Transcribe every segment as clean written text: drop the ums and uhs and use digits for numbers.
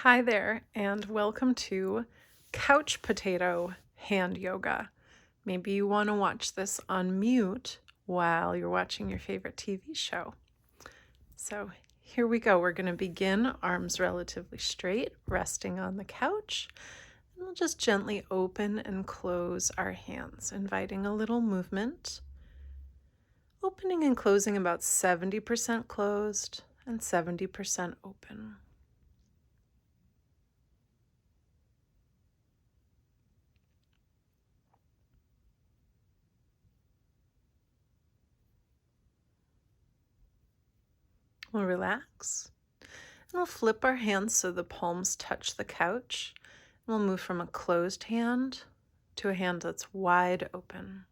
Hi there, and welcome to Couch Potato Hand Yoga. Maybe you want to watch this on mute while you're watching your favorite TV show. So here we go. We're going to begin arms relatively straight, resting on the couch. And we'll just gently open and close our hands, inviting a little movement. Opening and closing about 70% closed and 70% open. We'll relax. And we'll flip our hands so the palms touch the couch. And we'll move from a closed hand to a hand that's wide open.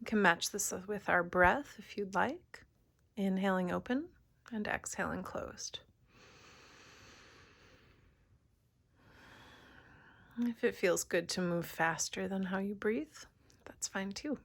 You can match this with our breath if you'd like. Inhaling open and exhaling closed. If it feels good to move faster than how you breathe, that's fine too.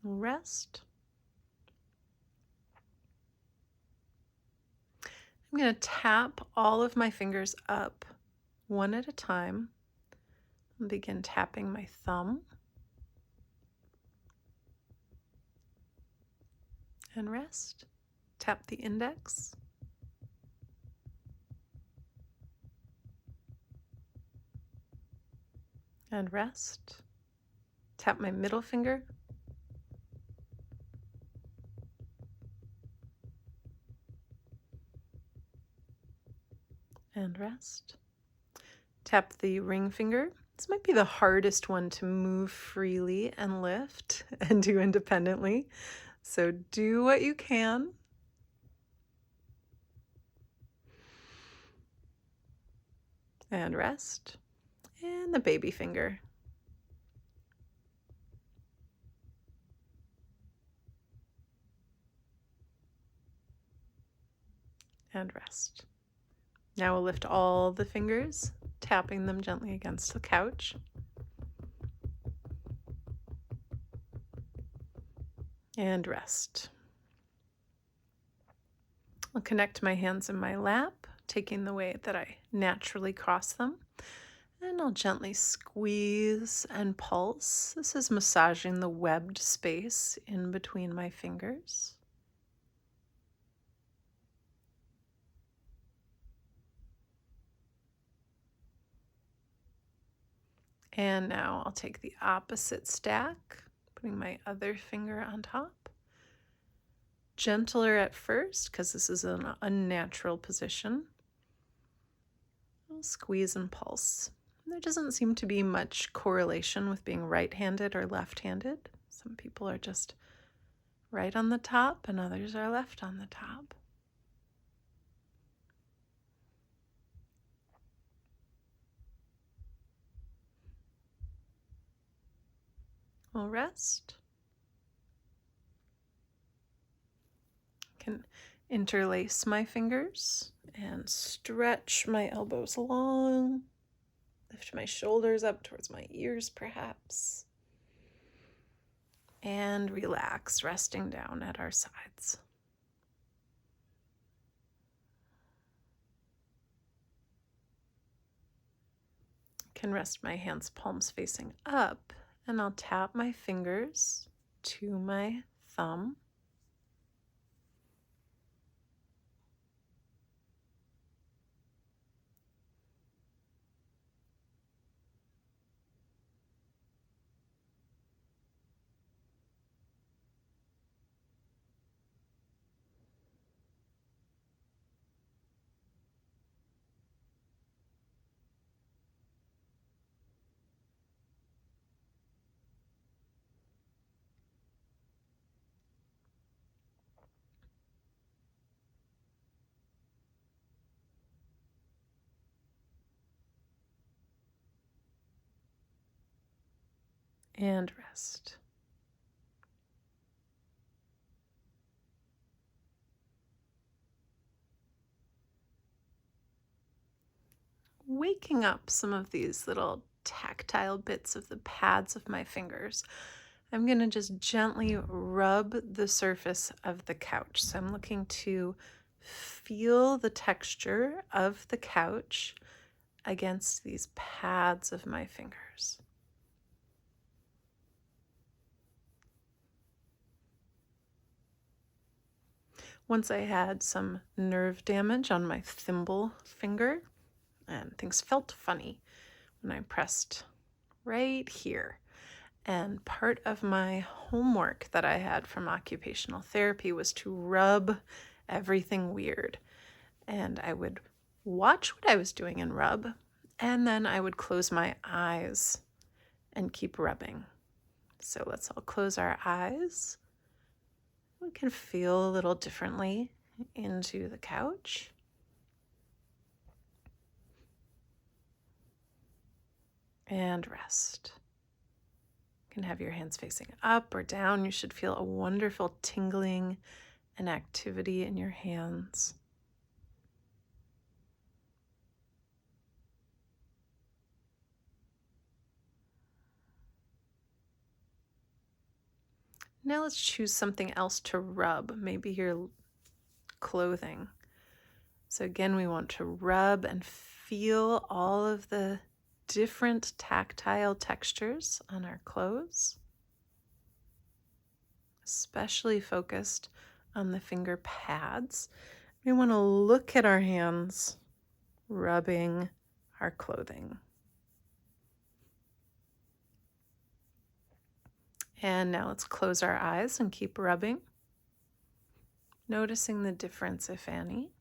We'll rest. I'm going to tap all of my fingers up one at a time and begin tapping my thumb and rest. Tap the index and rest. Tap my middle finger and rest. Tap the ring finger. This might be the hardest one to move freely and lift and do independently. So do what you can. And rest. And the baby finger. And rest. Now we'll lift all the fingers, tapping them gently against the couch. And rest. I'll connect my hands in my lap, taking the way that I naturally cross them. And I'll gently squeeze and pulse. This is massaging the webbed space in between my fingers. And now I'll take the opposite stack, putting my other finger on top. Gentler at first, because this is an unnatural position. I'll squeeze and pulse. There doesn't seem to be much correlation with being right-handed or left-handed. Some people are just right on the top and others are left on the top. We'll rest. I can interlace my fingers and stretch my elbows long. Lift my shoulders up towards my ears, perhaps. And relax, resting down at our sides. I can rest my hands, palms facing up, and I'll tap my fingers to my thumb. And rest. waking up some of these little tactile bits of the pads of my fingers. I'm going to just gently rub the surface of the couch. So I'm looking to feel the texture of the couch against these pads of my fingers. Once I had some nerve damage on my thimble finger, and things felt funny when I pressed right here. And part of my homework that I had from occupational therapy was to rub everything weird. And I would watch what I was doing and rub, and then I would close my eyes and keep rubbing. So let's all close our eyes. We can feel a little differently into the couch. And rest. You can have your hands facing up or down. You should feel a wonderful tingling and activity in your hands. Now let's choose something else to rub, maybe your clothing. So again, we want to rub and feel all of the different tactile textures on our clothes, especially focused on the finger pads. We want to look at our hands rubbing our clothing. And now let's close our eyes and keep rubbing, noticing the difference, if any.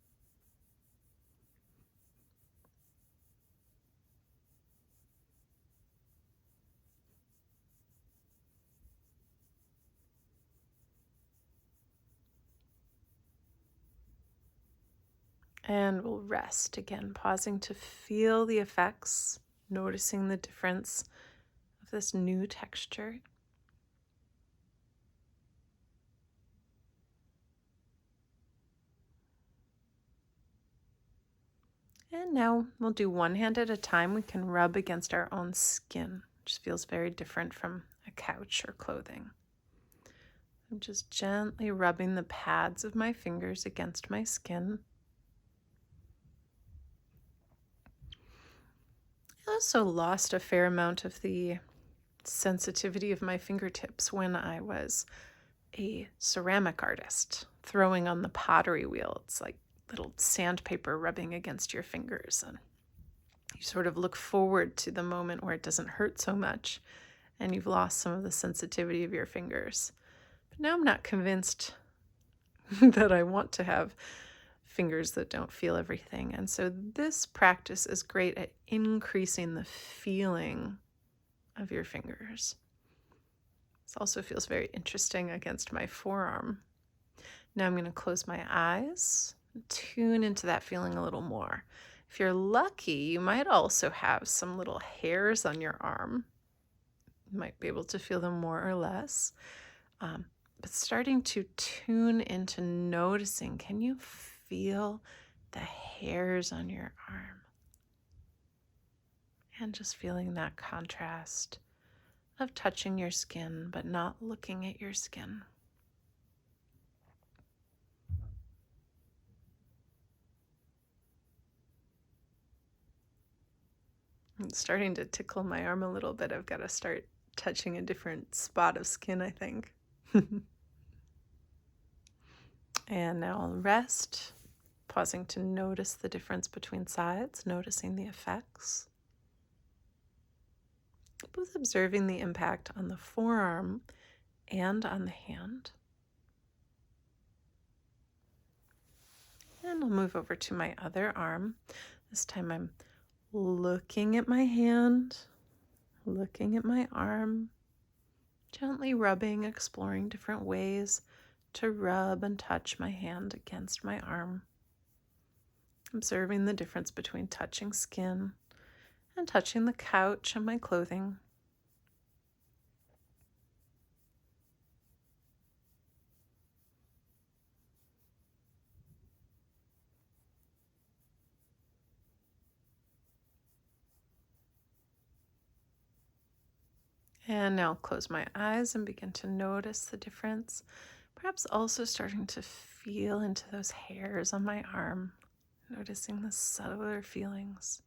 And we'll rest again, pausing to feel the effects, noticing the difference of this new texture. And now we'll do one hand at a time. We can rub against our own skin, which feels very different from a couch or clothing. I'm just gently rubbing the pads of my fingers against my skin. I also lost a fair amount of the sensitivity of my fingertips when I was a ceramic artist, throwing on the pottery wheel. It's like little sandpaper rubbing against your fingers, and you sort of look forward to the moment where it doesn't hurt so much and you've lost some of the sensitivity of your fingers. But now I'm not convinced that I want to have fingers that don't feel everything. And so this practice is great at increasing the feeling of your fingers. This also feels very interesting against my forearm. Now I'm going to close my eyes and tune into that feeling a little more. If you're lucky, you might also have some little hairs on your arm. You might be able to feel them more or less. But starting to tune into noticing, can you feel the hairs on your arm? And just feeling that contrast of touching your skin but not looking at your skin. It's starting to tickle my arm a little bit. I've got to start touching a different spot of skin, I think. And now I'll rest, pausing to notice the difference between sides, noticing the effects. Both observing the impact on the forearm and on the hand. And I'll move over to my other arm. This time I'm looking at my hand, looking at my arm, gently rubbing, exploring different ways to rub and touch my hand against my arm. Observing the difference between touching skin and touching the couch and my clothing. And now close my eyes and begin to notice the difference. Perhaps also starting to feel into those hairs on my arm, noticing the subtler feelings.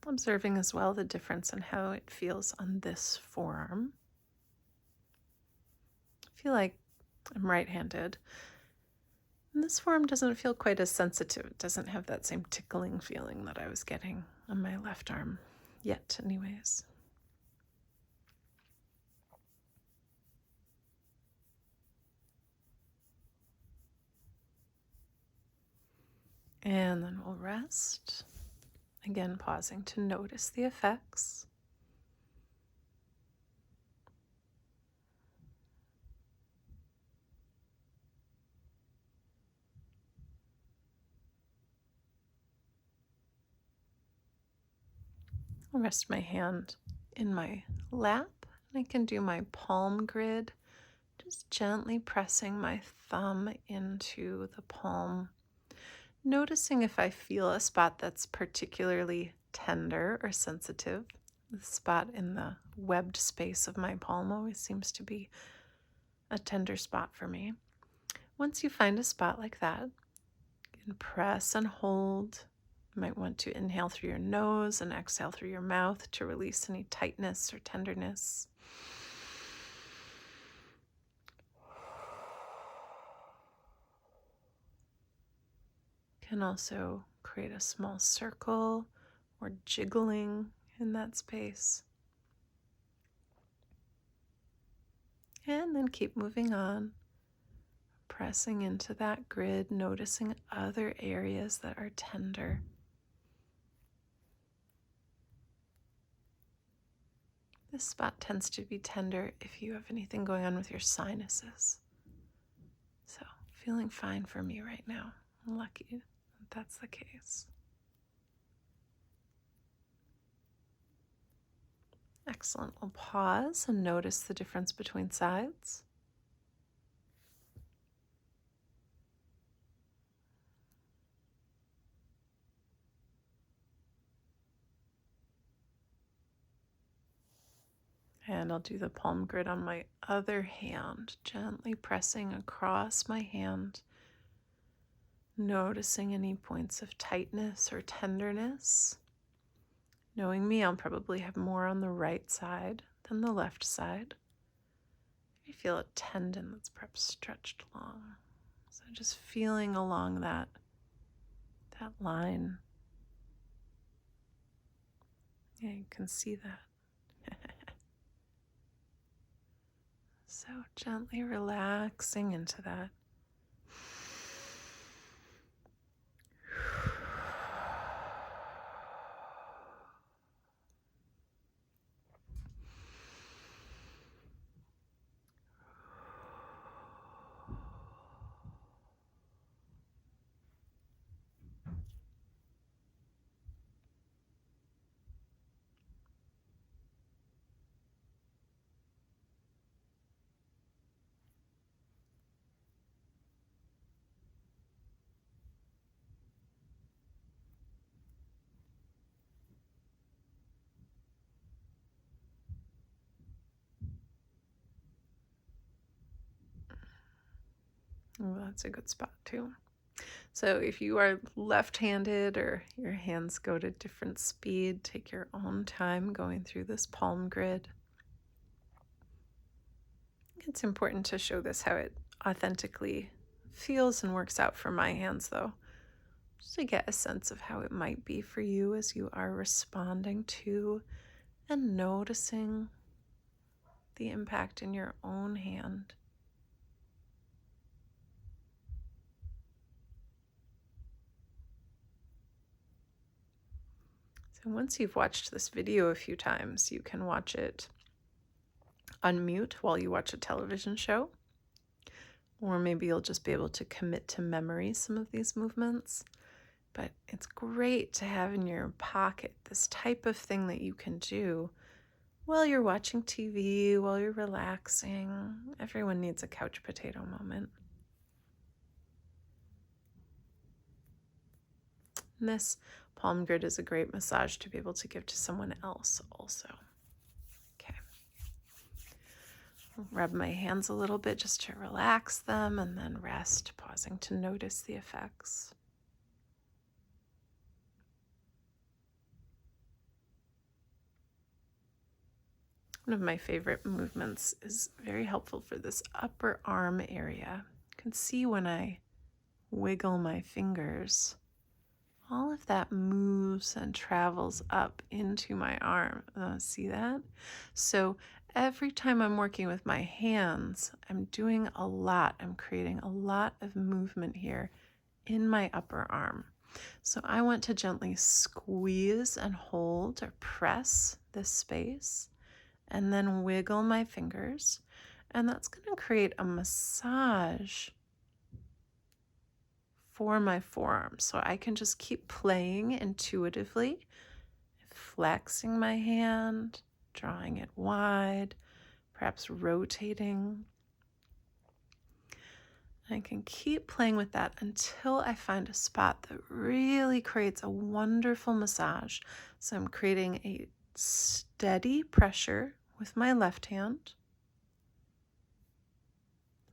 Observing as well the difference in how it feels on this forearm. I feel like I'm right-handed. And this forearm doesn't feel quite as sensitive. It doesn't have that same tickling feeling that I was getting on my left arm, yet anyways. And then we'll rest. Again, pausing to notice the effects. I'll rest my hand in my lap, and I can do my palm grid, just gently pressing my thumb into the palm. Noticing if I feel a spot that's particularly tender or sensitive. The spot in the webbed space of my palm always seems to be a tender spot for me. Once you find a spot like that, you can press and hold. You might want to inhale through your nose and exhale through your mouth to release any tightness or tenderness. Can also create a small circle or jiggling in that space. And then keep moving on, pressing into that grid, noticing other areas that are tender. This spot tends to be tender if you have anything going on with your sinuses. So, feeling fine for me right now. I'm lucky that that's the case. Excellent. We'll pause and notice the difference between sides. And I'll do the palm grid on my other hand, gently pressing across my hand, noticing any points of tightness or tenderness. Knowing me, I'll probably have more on the right side than the left side. I feel a tendon that's perhaps stretched long. So just feeling along that line. Yeah, you can see that. So gently relaxing into that. Oh, that's a good spot too. So if you are left-handed or your hands go at a different speed, take your own time going through this palm grid. It's important to show this how it authentically feels and works out for my hands though, just to get a sense of how it might be for you as you are responding to and noticing the impact in your own hand. So once you've watched this video a few times, you can watch it on mute while you watch a television show. Or maybe you'll just be able to commit to memory some of these movements. But it's great to have in your pocket this type of thing that you can do while you're watching TV, while you're relaxing. Everyone needs a couch potato moment. And this palm grid is a great massage to be able to give to someone else also. Okay. Rub my hands a little bit just to relax them and then rest, pausing to notice the effects. One of my favorite movements is very helpful for this upper arm area. You can see when I wiggle my fingers, all of that moves and travels up into my arm. See that? So every time I'm working with my hands, I'm doing a lot. I'm creating a lot of movement here in my upper arm. So I want to gently squeeze and hold or press this space and then wiggle my fingers. And that's going to create a massage for my forearm. So I can just keep playing intuitively, flexing my hand, drawing it wide, perhaps rotating. I can keep playing with that until I find a spot that really creates a wonderful massage. So I'm creating a steady pressure with my left hand.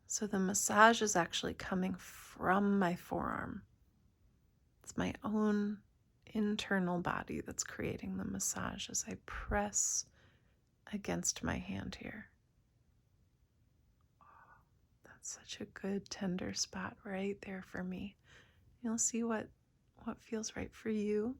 So the massage is actually coming from my forearm. It's my own internal body that's creating the massage as I press against my hand here. That's such a good tender spot right there for me. You'll see what feels right for you.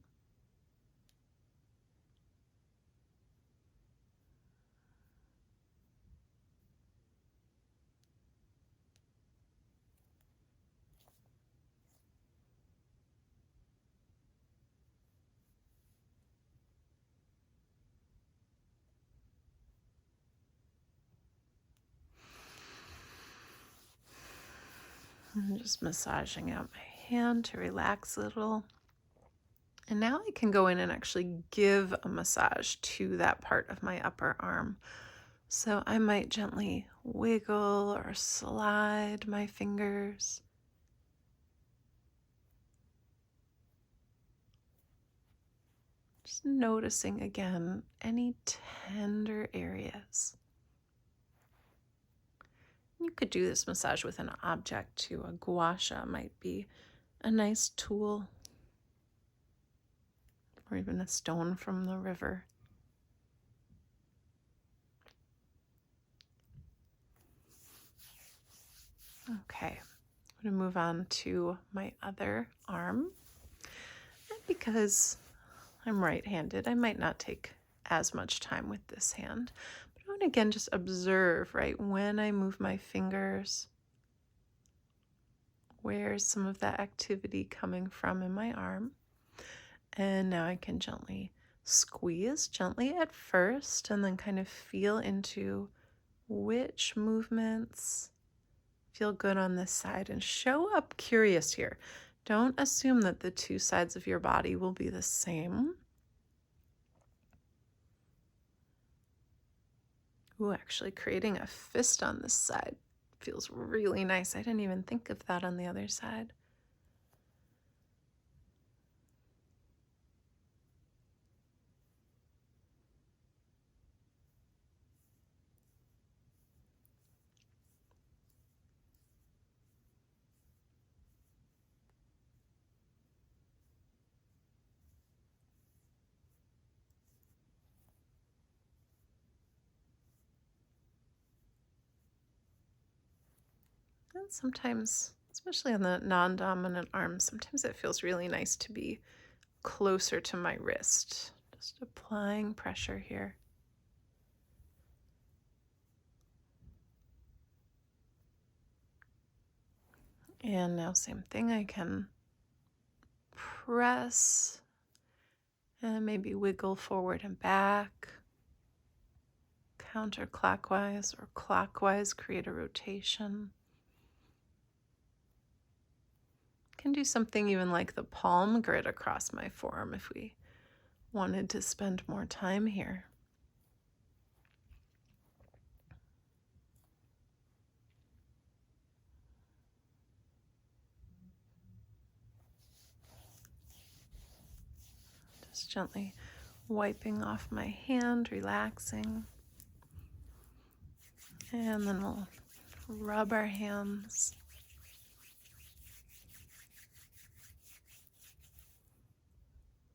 I'm just massaging out my hand to relax a little. And now I can go in and actually give a massage to that part of my upper arm. So I might gently wiggle or slide my fingers. Just noticing again any tender areas. You could do this massage with an object too. A gua sha might be a nice tool, or even a stone from the river. Okay, I'm going to move on to my other arm. And because I'm right-handed, I might not take as much time with this hand. But I want to again just observe, right, when I move my fingers, where's some of that activity coming from in my arm? And now I can gently squeeze, gently at first, and then kind of feel into which movements feel good on this side, and show up curious here. Don't assume that the two sides of your body will be the same. Ooh, actually creating a fist on this side feels really nice. I didn't even think of that on the other side. And sometimes, especially on the non-dominant arm, sometimes it feels really nice to be closer to my wrist. Just applying pressure here. And now same thing, I can press and maybe wiggle forward and back, counterclockwise or clockwise, create a rotation. Can do something even like the palm grid across my forearm if we wanted to spend more time here. Just gently wiping off my hand, relaxing. And then we'll rub our hands.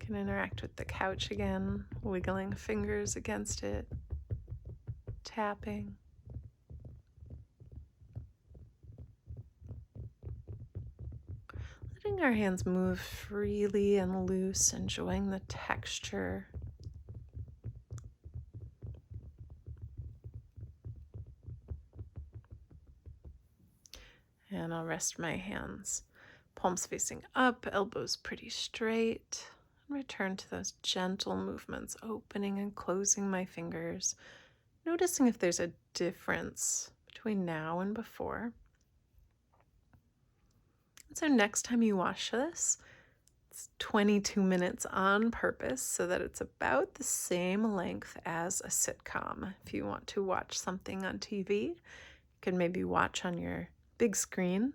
Can interact with the couch again, wiggling fingers against it, tapping. Letting our hands move freely and loose, enjoying the texture. And I'll rest my hands, palms facing up, elbows pretty straight. And return to those gentle movements, opening and closing my fingers, noticing if there's a difference between now and before. And so next time you watch this, it's 22 minutes on purpose so that it's about the same length as a sitcom. If you want to watch something on TV, you can maybe watch on your big screen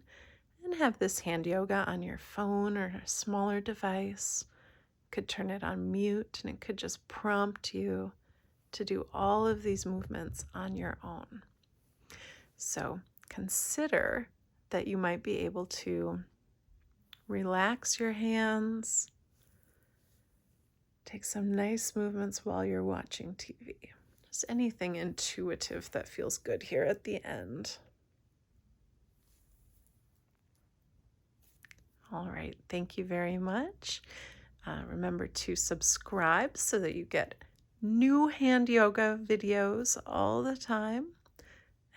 and have this hand yoga on your phone or a smaller device. You could turn it on mute and it could just prompt you to do all of these movements on your own. So consider that you might be able to relax your hands, take some nice movements while you're watching TV. Just anything intuitive that feels good here at the end. All right, thank you very much. Remember to subscribe so that you get new hand yoga videos all the time.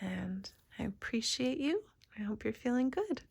And I appreciate you. I hope you're feeling good.